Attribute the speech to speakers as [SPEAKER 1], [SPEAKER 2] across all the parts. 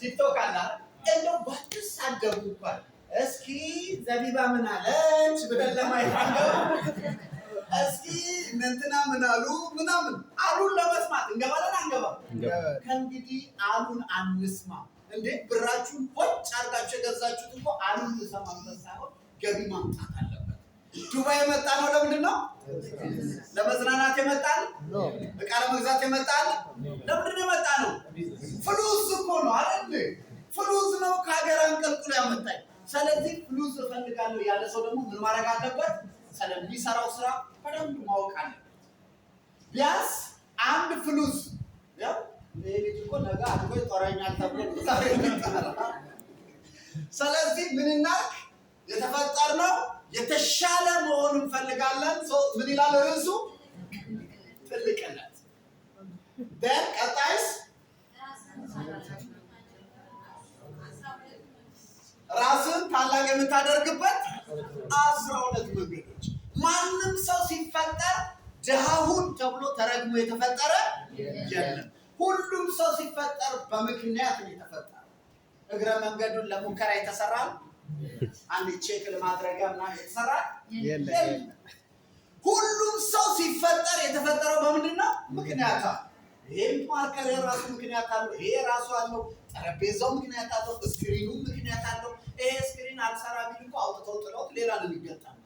[SPEAKER 1] ቲክቶክ አለ እንደው ባትሳደቡ እንኳን እስኪ ዘቢባ ምን አለች ብለን ለማየት እስኪ እንትና ምን አሉ ምናምን አሉን ለመስማት እንገባለን አንገባም? ከእንግዲህ አሉን አንስማ እንዴ! ብራችሁን ሆጭ አድርጋችሁ የገዛችሁት እኮ አሉን ልሰማበት ሳይሆን ገቢ ማምጣት አለበት። ዱባይ የመጣ ነው ለምንድን ነው? ለመዝናናት የመጣ ነው? ዕቃ ለመግዛት የመጣ ነው? ለምንድን ነው የመጣ ነው? ፍሉስ እኮ ነው አይደል? ፍሉስ ነው ከሀገር አንቀልቅሎ ያመጣኝ። ስለዚህ ፍሉስ እፈልጋለሁ ያለ ሰው ደግሞ ምን ማድረግ አለበት? ስለሚሰራው ስራ በደንብ ማወቅ አለበት። ቢያንስ አንድ ፍሉስ ያው ለልጅ እኮ ነገ አድጎ ይጦረኛል ተብሎ ዛሬ ይመጣል። ስለዚህ ምን እናድርግ? የተፈጠርነው የተሻለ መሆን እንፈልጋለን። ሰው ምን ይላል ርዕሱ? ትልቅነት። ቀጣይስ ራስን ታላቅ የምታደርግበት 12 መንገዶች። ማንም ሰው ሲፈጠር ድሃሁን ተብሎ ተረግሞ የተፈጠረ የለም። ሁሉም ሰው ሲፈጠር በምክንያት ነው የተፈጠረ። እግረ መንገዱን ለሙከራ የተሰራ አንድ ቼክ ለማድረጊያ ምናምን የተሰራ የለም። ሁሉም ሰው ሲፈጠር የተፈጠረው በምንድን ነው? ምክንያት አለ። ይሄም ማርከር የራሱ ምክንያት አለው። ይሄ ራሱ አለው። ጠረጴዛው ምክንያት አለው። ስክሪኑ ምክንያት አለው። ይሄ ስክሪን አልሰራ ቢል እኮ አውጥተው ጥለውት ሌላ ነው የሚገጠመው።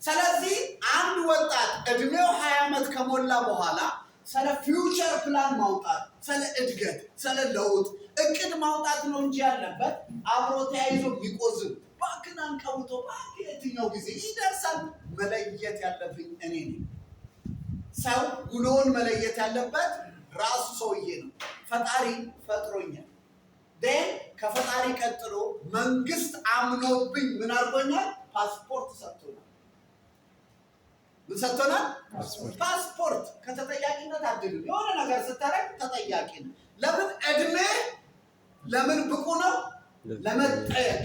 [SPEAKER 1] ስለዚህ አንድ ወጣት እድሜው 20 ዓመት ከሞላ በኋላ ስለ ፊውቸር ፕላን ማውጣት፣ ስለ እድገት፣ ስለ ለውጥ እቅድ ማውጣት ነው እንጂ ያለበት አብሮ ተያይዞ ቢቆዝም ባክን አንቀውቶ ባክ የትኛው ጊዜ ይደርሳል። መለየት ያለብኝ እኔ ነኝ። ሰው ጉሎን መለየት ያለበት ራሱ ሰውዬ ነው። ፈጣሪ ፈጥሮኛል። ከፈጣሪ ቀጥሎ መንግስት አምኖብኝ ምን አድርጎኛል? ፓስፖርት ሰጥቶናል። ምን ሰጥቶናል? ፓስፖርት። ከተጠያቂነት አድልም። የሆነ ነገር ስታረግ ተጠያቂ ነው። ለምን? እድሜ ለምን ብቁ ነው? ለመጠየቅ።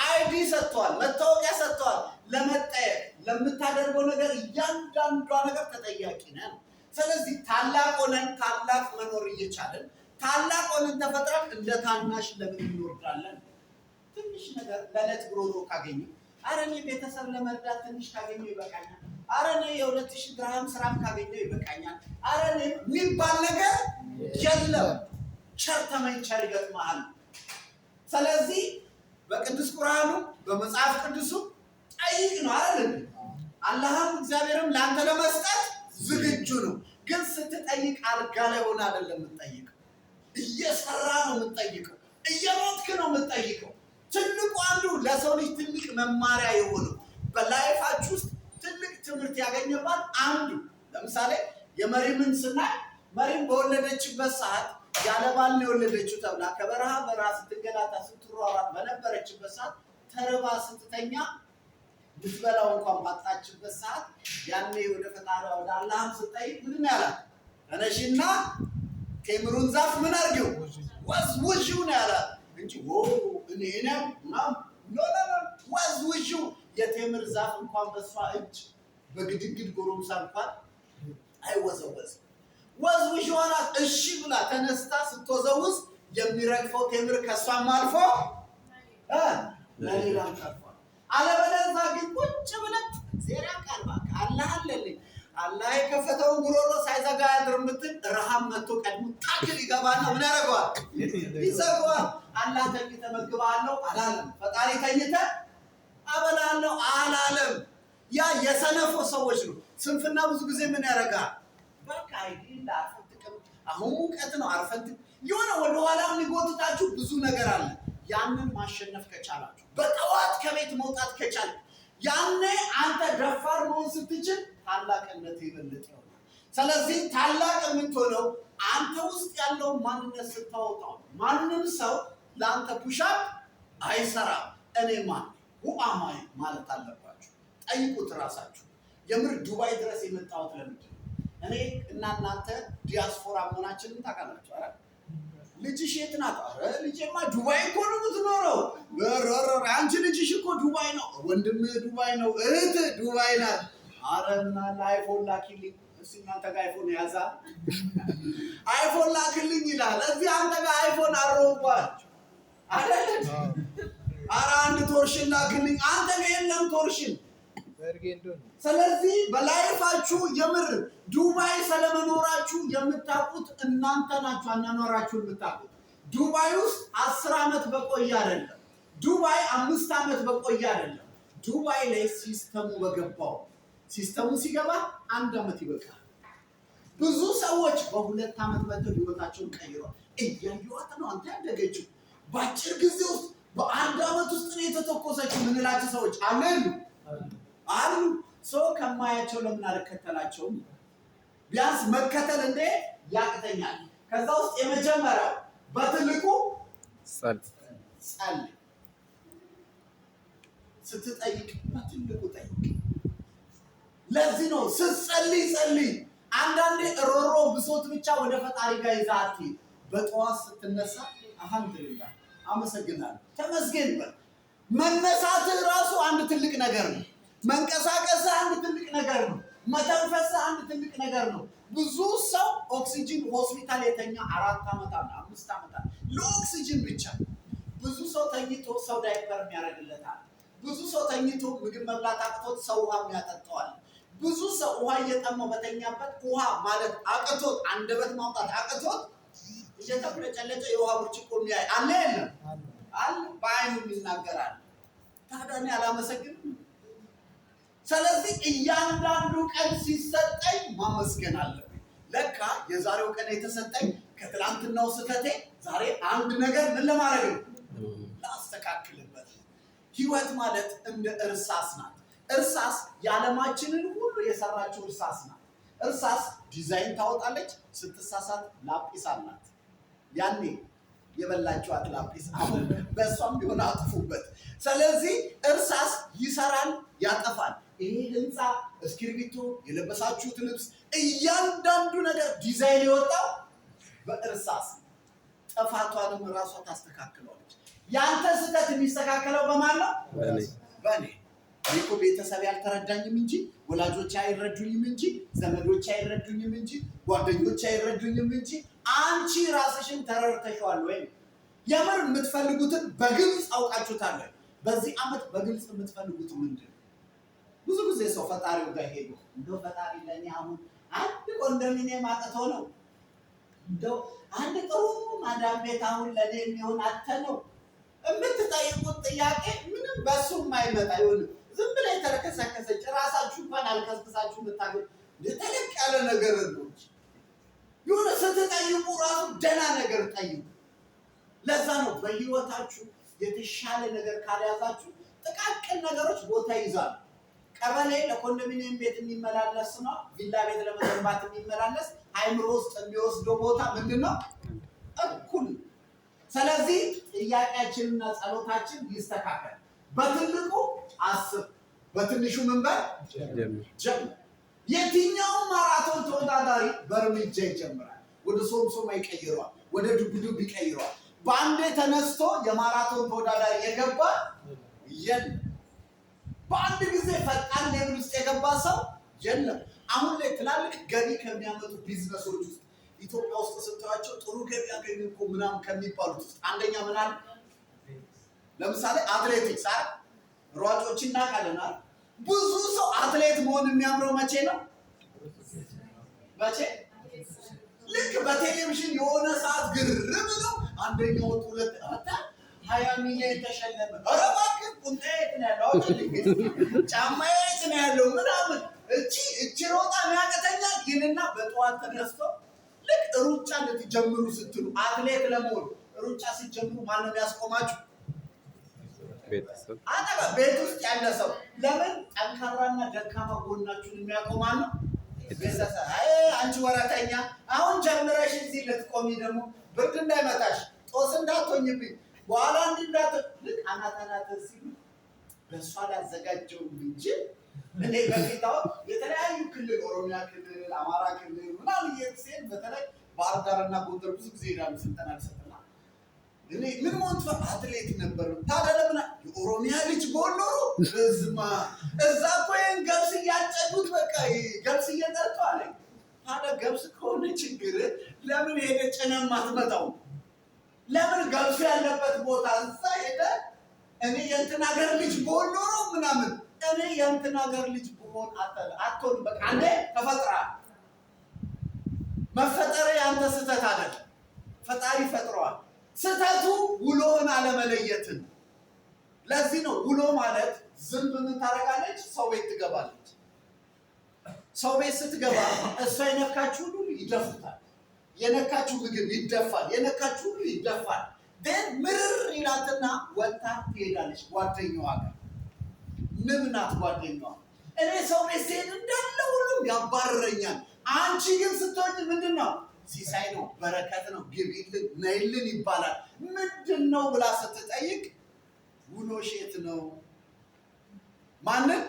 [SPEAKER 1] አይዲ ሰጥቷል፣ መታወቂያ ሰጥቷል፣ ለመጠየቅ። ለምታደርገው ነገር እያንዳንዷ ነገር ተጠያቂ ነን። ስለዚህ ታላቅ ሆነን ታላቅ መኖር እየቻለን ታላቅ ሆነን ተፈጥረን እንደ ታናሽ ለምን እንወርዳለን? ትንሽ ነገር ለዕለት ጉሮሮ ካገኘ አረ እኔ ቤተሰብ ለመርዳት ትንሽ ካገኘው ይበቃኛል። አረ እኔ የ2000 ድርሃም ስራም ካገኘው ይበቃኛል። አረ እኔ የሚባል ነገር የለም። ቸር ተመኝ ቸር ይገጥምሃል። ስለዚህ በቅዱስ ቁርአኑ በመጽሐፍ ቅዱሱ ጠይቅ ነው አይደል? አላህም እግዚአብሔርም ለአንተ ለመስጠት ዝግጁ ነው። ግን ስትጠይቅ አልጋ ላይ ሆነ አይደለም የምትጠይቀው። እየሰራ ነው የምትጠይቀው። እየሞትክ ነው የምትጠይቀው። ትልቁ አንዱ ለሰው ልጅ ትልቅ መማሪያ የሆነው በላይፋችሁ ውስጥ ትልቅ ትምህርት ያገኘባት አንዱ ለምሳሌ የመሪምን ስናይ መሪም በወለደችበት ሰዓት ያለ ባል ነው የወለደችው ተብላ ከበረሃ በረሃ ስትገላታ ስትሯሯጥ በነበረችበት ሰዓት ተርባ ስትተኛ ልትበላው እንኳን ባጣችበት ሰዓት ያኔ ወደ ፈጣሪዋ ወደ አላህም ስትጠይቅ ምንድን ያላት? ተነሽና ቴምሩን ዛፍ ምን አድርጊው ወዝውዥው ነው ያላት እንጂ እኔ ነው ወዝውዥው። የቴምር ዛፍ እንኳን በሷ እጅ በግድግድ ጎረምሳ እንኳን አይወዘወዝም። ወዝውዥው አላት። እሺ ብላ ተነስታ ስትወዘውዝ የሚረግፈው ቴምር ከሷም አልፎ ለሌላም ተርፏል። አለበለዚያ ግን ቁጭ ብለን ዜራ ቃልባ አላህ አለልኝ አላህ የከፈተውን ጉሮሮ ሳይዘጋ ያድር ምትል ረሃብ መጥቶ ቀድሞ ታክል ይገባና ምን ያደርገዋል? ይዘጋዋል። አላህ ተኝተህ መግባለሁ አላለም። ፈጣሪ ተኝተህ አበላለሁ አላለም። ያ የሰነፎ ሰዎች ነው። ስንፍና ብዙ ጊዜ ምን ያደርጋል? በቃ አይዲላ አርፈንትከም አሁን ሙቀት ነው አርፈንት የሆነ ወደ ኋላ የሚጎትታችሁ ብዙ ነገር አለ። ያንን ማሸነፍ ከቻላችሁ በጠዋት ከቤት መውጣት ከቻል ያኔ አንተ ደፋር መሆን ስትችል ታላቅነት ይበልጥ ይሆናል። ስለዚህ ታላቅ የምትሆነው አንተ ውስጥ ያለው ማንነት ስታወጣው። ማንም ሰው ለአንተ ፑሻፕ አይሰራም። እኔ ማን ሁአማይ ማለት አለባችሁ። ጠይቁት ራሳችሁ። የምር ዱባይ ድረስ የመጣሁት ለምንድን ነው? እኔ እና እናንተ ዲያስፖራ መሆናችንን ታውቃላችሁ አይደል? ልጅሽ የት ናት? አረ ልጄማ ዱባይ እኮ ነው የምትኖረው። አንቺ ልጅሽ እኮ ዱባይ ነው። ወንድምህ ዱባይ ነው። እህትህ ዱባይ ናት። አረ እና አይፎን ላኪልኝ። እናንተ ጋር አይፎን ያዛ አይፎን ላክልኝ ይላል። እዚህ አንተ ጋር አይፎን አሮባችሁ አይደል? ኧረ አንድ ቶርሽን ላክልኝ አንተ ጋር የለም ቶርሽን። ስለዚህ በላይፋችሁ የምር ዱባይ ስለመኖራችሁ የምታውቁት እናንተ ናችሁ። አናኖራችሁ የምታውቁት ዱባይ ውስጥ 10 ዓመት በቆየ አይደለም። ዱባይ 5 ዓመት በቆየ አይደለም። ዱባይ ላይ ሲስተሙ በገባው ሲስተሙ ሲገባ 1 ዓመት ይበቃል። ብዙ ሰዎች በ2 ዓመት መጥተው ህይወታቸውን ቀይሯል። እያዩዋት ነው አንተ ያደገችው በአጭር ጊዜ ውስጥ በ1 ዓመት ውስጥ ነው የተተኮሰችው ምንላቸው ሰዎች አሉ። ሰው ከማያቸው ለምን አልከተላቸውም? ቢያንስ መከተል እንደ ያቅተኛል። ከዛ ውስጥ የመጀመሪያው በትልቁ ጸልይ። ስትጠይቅ በትልቁ ጠይቅ። ለዚህ ነው ስትጸልይ አንዳንዴ ሮሮ ብሶት ብቻ ወደ ፈጣሪ ጋር ይዛት በጠዋት ስትነሳ አልሐምዱሊላህ አመሰግናለሁ ተመስገን በል። መነሳትህ ራሱ አንድ ትልቅ ነገር ነው። መንቀሳቀስህ አንድ ትልቅ ነገር ነው። መተንፈስህ አንድ ትልቅ ነገር ነው። ብዙ ሰው ኦክሲጅን ሆስፒታል የተኛ 4 ዓመት 5 ዓመት ለኦክሲጅን ብቻ። ብዙ ሰው ተኝቶ ሰው ዳይፐር የሚያደርግለታል። ብዙ ሰው ተኝቶ ምግብ መብላት አቅቶት ሰው ውሃ የሚያጠጣዋል። ብዙ ሰው ውሃ እየጠማው በተኛበት ውሃ ማለት አቅቶት አንደበት ማውጣት አቅቶት እየተብለጨለጨ የውሃ ብርጭቆ የሚያይ አለ የለም? አለ። በአይኑ ይናገራል። ታዲያ እኔ አላመሰግንም? ስለዚህ እያንዳንዱ ቀን ሲሰጠኝ ማመስገን አለብኝ። ለካ የዛሬው ቀን የተሰጠኝ ከትላንትናው ስህተቴ ዛሬ አንድ ነገር ምን ለማድረግ ነው? ላስተካክልበት። ህይወት ማለት እንደ እርሳስ ናት። እርሳስ የዓለማችንን ሁሉ የሰራችው እርሳስ ናት። እርሳስ ዲዛይን ታወጣለች፣ ስትሳሳት ላጲስ አላት። ያኔ የበላችኋት ላጲስ አሁን በእሷም ቢሆን አጥፉበት። ስለዚህ እርሳስ ይሰራል፣ ያጠፋል። ይሄ ህንፃ፣ እስክሪብቶ፣ የለበሳችሁት ልብስ፣ እያንዳንዱ ነገር ዲዛይን የወጣው በእርሳስ። ጥፋቷንም ራሷ ታስተካክለዋለች። ያንተ ስህተት የሚስተካከለው በማን ነው? በእኔ። እኔ እኮ ቤተሰብ ያልተረዳኝም እንጂ ወላጆች አይረዱኝም እንጂ ዘመዶች አይረዱኝም እንጂ ጓደኞች አይረዱኝም እንጂ አንቺ ራስሽን ተረድተሽዋል ወይ? የምር የምትፈልጉትን በግልጽ አውቃችሁታል ወይ? በዚህ ዓመት በግልጽ የምትፈልጉት ምንድን ነው? ብዙ ጊዜ ሰው ፈጣሪው ጋር ሄዶ እንደው ፈጣሪ ለእኔ አሁን አንድ ኮንዶሚኒየም አጥቶ ነው፣ እንደው አንድ ጥሩ ማዳም ቤት አሁን ለእኔ የሚሆን አጥተ ነው የምትጠይቁት ጥያቄ ምንም በሱ የማይመጣ ይሆን። ዝም ብላ የተረከሰከሰች ራሳችሁ እንኳን አልከስክሳችሁ የምታገኙ ተለቅ ያለ ነገር ነው። የሆነ ስትጠይቁ ራሱ ደህና ነገር ጠይቁ። ለዛ ነው በህይወታችሁ የተሻለ ነገር ካልያዛችሁ ጥቃቅን ነገሮች ቦታ ይዛሉ። ቀበሌ ለኮንዶሚኒየም ቤት የሚመላለስ ነው። ቪላ ቤት ለመገንባት የሚመላለስ አይምሮ ውስጥ የሚወስደው ቦታ ምንድን ነው? እኩል። ስለዚህ ጥያቄያችንና ጸሎታችን ይስተካከል። በትልቁ አስብ፣ በትንሹ መንበር ጀምር። የትኛውም ማራቶን ተወዳዳሪ በእርምጃ ይጀምራል። ወደ ሶምሶማ ይቀይረዋል፣ ወደ ዱብዱብ ይቀይረዋል። በአንዴ ተነስቶ የማራቶን ተወዳዳሪ የገባ የለም። በአንድ ጊዜ ፈጣን ሌቭል ውስጥ የገባ ሰው የለም። አሁን ላይ ትላልቅ ገቢ ከሚያመጡ ቢዝነሶች ውስጥ ኢትዮጵያ ውስጥ ስታያቸው ጥሩ ገቢ ያገኙ እኮ ምናምን ከሚባሉት ውስጥ አንደኛ ምን አለ? ለምሳሌ አትሌቲክስ አይደል? ሯጮች እናውቃለን። ብዙ ሰው አትሌት መሆን የሚያምረው መቼ ነው? መቼ? ልክ በቴሌቪዥን የሆነ ሰዓት ግርም ነው አንደኛ ወጥ ሁለት 20 ሚሊዮን ተሸለመ። ኧረ እባክህ ቁንጣዬ የት ነው ያለው? ጫማዬ የት ነው ያለው? ምናምን እቺ ሮጣ ያቀተኛል ይልና በጠዋት ተነስቶ ልክ ሩጫ ልትጀምሩ ስትሉ አትሌት ለመሆን ሩጫ ሲጀምሩ ማነው የሚያስቆማችሁ? ቤተሰብ። ቤት ውስጥ ያለ ሰው። ለምን? ጠንካራና ደካማ ጎናችሁን የሚያቆማል ነው ቤተሰብ። አንቺ ወረተኛ አሁን ጀምረሽ እዚህ ልትቆሚ ደግሞ ብርድ እንዳይመታሽ ጦስ እንዳትሆኝብኝ በኋላ እንዲዳት ልክ አናታናት ሲሉ በእሷ ላዘጋጀው እንጂ እኔ በፊታው የተለያዩ ክልል ኦሮሚያ ክልል፣ አማራ ክልል ምናምን እየተሰን በተለይ ባህር ዳርና ጎንደር ብዙ ጊዜ ሄዳሉ ስልጠና ልሰጥና እኔ ምን ሞንት አትሌት ነበር። ታዲያ ለምን የኦሮሚያ ልጅ ቦሎሮ እዝማ እዛ እኮ ይሄን ገብስ እያጨዱት በቃ ገብስ እየጠጡ አለኝ። ታዲያ ገብስ ከሆነ ችግር ለምን ሄደ ጭነህ አትመጣው? ለምን ገብስ ያለበት ቦታ እዛ ሄደ እኔ የእንትን ሀገር ልጅ ብሆን ኖሮ ምናምን እኔ የእንትን ሀገር ልጅ ብሆን አትሆን። በቃ አንዴ ተፈጥረሃል። መፈጠር ያንተ ስህተት አይደለም፣ ፈጣሪ ፈጥሯል። ስህተቱ ውሎህን አለመለየትን። ለዚህ ነው ውሎ ማለት ዝንብ ምን ታደርጋለች? ሰው ቤት ትገባለች። ሰው ቤት ስትገባ እሷ የነካችሁ ሁሉ ይደፉታል። የነካችሁ ምግብ ይደፋል። የነካችሁ ሁሉ ይደፋል። ግን ምርር ይላትና ወጥታ ትሄዳለች ጓደኛዋ ጋር። ንብ ናት ጓደኛዋ። እኔ ሰው ቤት ስሄድ እንዳለ ሁሉም ያባርረኛል። አንቺ ግን ስትሆኝ ምንድን ነው? ሲሳይ ነው፣ በረከት ነው፣ ግቢልን ነይልን ይባላል። ምንድን ነው ብላ ስትጠይቅ ውሎሽ የት ነው? ማንን?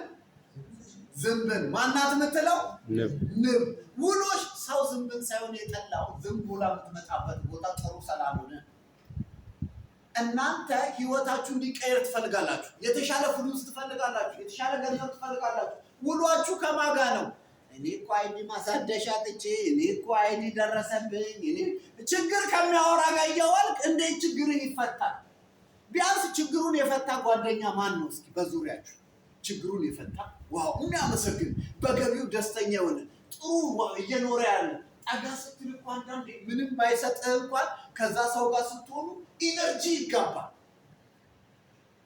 [SPEAKER 1] ዝንብን። ማናት የምትለው? ንብ። ውሎሽ ሰው ዝንብን ሳይሆን የጠላው ዝንብ ብላ የምትመጣበት ቦታ ጥሩ ስላልሆነ እናንተ ህይወታችሁ እንዲቀየር ትፈልጋላችሁ። የተሻለ ፍሉስ ትፈልጋላችሁ። የተሻለ ገንዘብ ትፈልጋላችሁ። ውሏችሁ ከማጋ ነው? እኔ እኮ አይዲ ማሳደሻ ጥቼ፣ እኔ እኮ አይዲ ደረሰብኝ። እኔ ችግር ከሚያወራ ጋር እያዋልክ እንዴት ችግርን ይፈታል? ቢያንስ ችግሩን የፈታ ጓደኛ ማን ነው? እስኪ በዙሪያችሁ ችግሩን የፈታ ዋው የሚያመሰግን በገቢው ደስተኛ የሆነ ጥሩ እየኖረ ያለ ጠጋ ስትል እኮ አንዳንዴ ምንም ባይሰጥህ እንኳን ከዛ ሰው ጋር ስትሆኑ ኢነርጂ ይጋባል።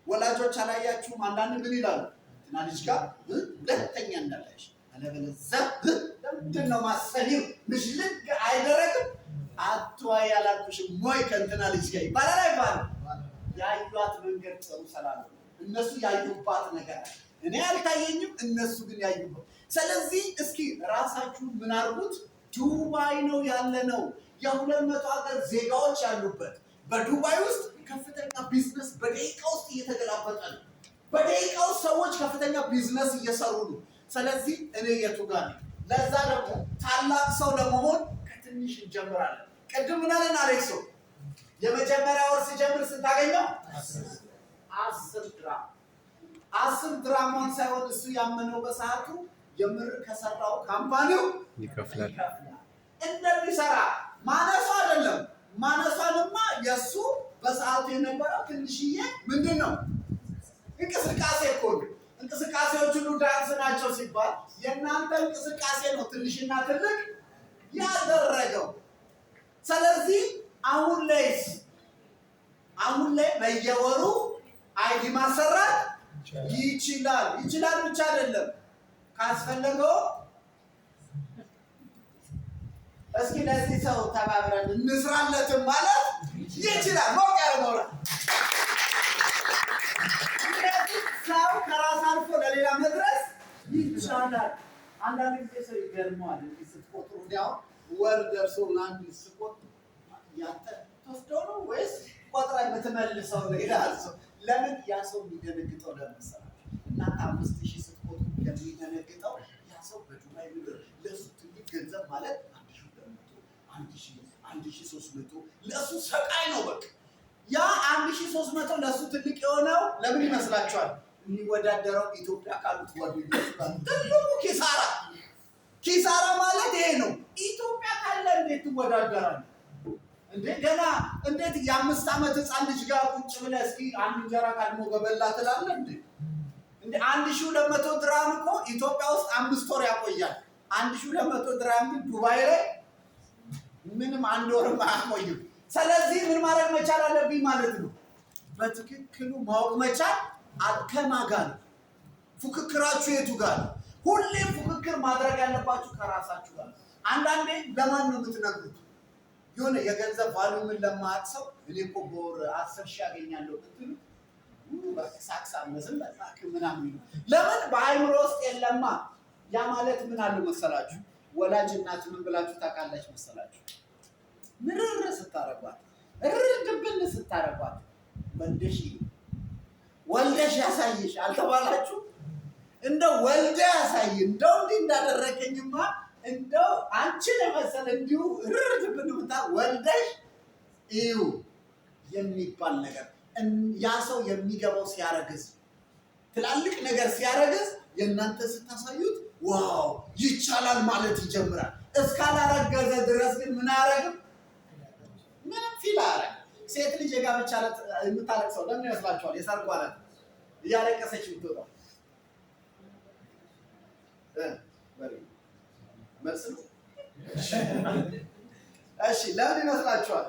[SPEAKER 1] ወላጆች አላያችሁም? አንዳንድ ምን ይላሉ? እና ልጅ ጋር ሁለተኛ እንዳላሽ አለበለዚያ ለምንድን ነው ማሰቢው ምሽልግ አይደረግም? አትዋይ ያላልኩሽም ሞይ ከእንትና ልጅ ጋር ይባላል አይባልም? ያዩት መንገድ ጥሩ ሰላም እነሱ ያዩባት ነገር እኔ አልታየኝም፣ እነሱ ግን ያዩበት። ስለዚህ እስኪ ራሳችሁ ምን አርጉት? ዱባይ ነው ያለነው፣ የ200 ሀገር ዜጋዎች ያሉበት። በዱባይ ውስጥ ከፍተኛ ቢዝነስ በደቂቃ ውስጥ እየተገላበጠ ነው። በደቂቃ ውስጥ ሰዎች ከፍተኛ ቢዝነስ እየሰሩ ነው። ስለዚህ እኔ የቱ ጋር ነኝ? ለዛ ደግሞ ታላቅ ሰው ለመሆን ከትንሽ እንጀምራለን። ቅድም ምን አለን አሌክሶ? የመጀመሪያ ወር ሲጀምር ስንት አገኘው? 10 ድራም። 10 ድራሙን ሳይሆን እሱ ያመነው በሰዓቱ የምር ከሰራው ካምፓኒው ይከፍላል። እንደሚሰራ ማነሱ አይደለም። ማነሷንማ የሱ በሰዓቱ የነበረው ትንሽዬ ምንድን ነው እንቅስቃሴ እኮ ነው። እንቅስቃሴዎች ሁሉ ዳንስ ናቸው ሲባል የእናንተ እንቅስቃሴ ነው ትንሽና ትልቅ ያደረገው። ስለዚህ አሁን ላይ በየወሩ አይዲ ማሰራት ይችላል። ይችላል ብቻ አይደለም ካስፈለገው እስኪ ለዚህ ሰው ተባብረን እንስራለትም ማለት ይችላል። ሞቅ ያለ ሞራል። ሰው ከራስ አልፎ ለሌላ መድረስ ይቻላል። አንዳንድ ጊዜ ሰው ይገርመዋል። ስትቆጥሩ እንዲያው ወር ደርሶ ምናምን ስትቆጥሩ ያንተ ተወስደው ነው ወይስ ቆጥራ የምትመልሰው ነው ይላል ሰው። ለምን ያ ሰው የሚደነግጠው ለመሰላችሁ? እናንተ 5000 ስትቆጥሩ ለሚደነግጠው ያ ሰው በዱባይ ምድር ለሱ ትልቅ ገንዘብ ማለት 1200 1300 ለሱ ሰቃይ ነው። በቃ ያ 1300 ለሱ ትልቅ የሆነው ለምን ይመስላችኋል? የሚወዳደረው ኢትዮጵያ ካሉት ጓደኞች ጋር ትልቁ ኪሳራ ማለት ይሄ ነው። ኢትዮጵያ ካለ እንዴት ትወዳደራለህ? ገና እንዴት የ5 ዓመት ህፃን ልጅ ጋር ቁጭ ብለህ እስኪ አንድ እንጀራ ቀድሞ በበላ ትላለህ እንዴ? 1200 ድራም እኮ ኢትዮጵያ ውስጥ 5 ወር ያቆያል። 1200 ድራም ግን ዱባይ ላይ ምንም 1 ወርም አያቆይም። ስለዚህ ምን ማድረግ መቻል አለብኝ ማለት ነው? በትክክሉ ማወቅ መቻል ከማጋ ነው። ፉክክራችሁ የቱ ጋር ነው? ሁሌም ፉክክር ማድረግ ያለባችሁ ከራሳችሁ ጋር። አንዳንዴ ለማን ነው የምትነግሩት? የሆነ የገንዘብ ቫሉምን ለማያውቅ ሰው እኔ እኮ በወር 10,000 ያገኛለሁ ብትሉ በሳክሳ መስል ለታክ ምናምን ለምን በአይምሮ ውስጥ የለማ። ያ ማለት ምን አለ መሰላችሁ? ወላጅ እናት ምን ብላችሁ ታውቃላችሁ መሰላችሁ? ምርር ስታረጓት ድብን ስታረጓት ወልደሽ ያሳይሽ አልተባላችሁ? እንደው ወልደ ያሳይ እንደው እንዲህ እንዳደረከኝማ እንደው አንቺን ለመሰለ እንዲሁ ድብን ብታ ወልደሽ እዩ የሚባል ነገር ያ ሰው የሚገባው ሲያረግዝ ትላልቅ ነገር ሲያረግዝ የእናንተ ስታሳዩት ዋው ይቻላል ማለት ይጀምራል። እስካላረገዘ ድረስ ግን ምን አያረግም? ምንም ፊል አያረግም። ሴት ልጅ የጋብቻ ዕለት የምታለቅሰው ለምን ይመስላችኋል? የሰርጓ ዕለት እያለቀሰች የምትወጣው መልስ ነው። እሺ ለምን ይመስላችኋል?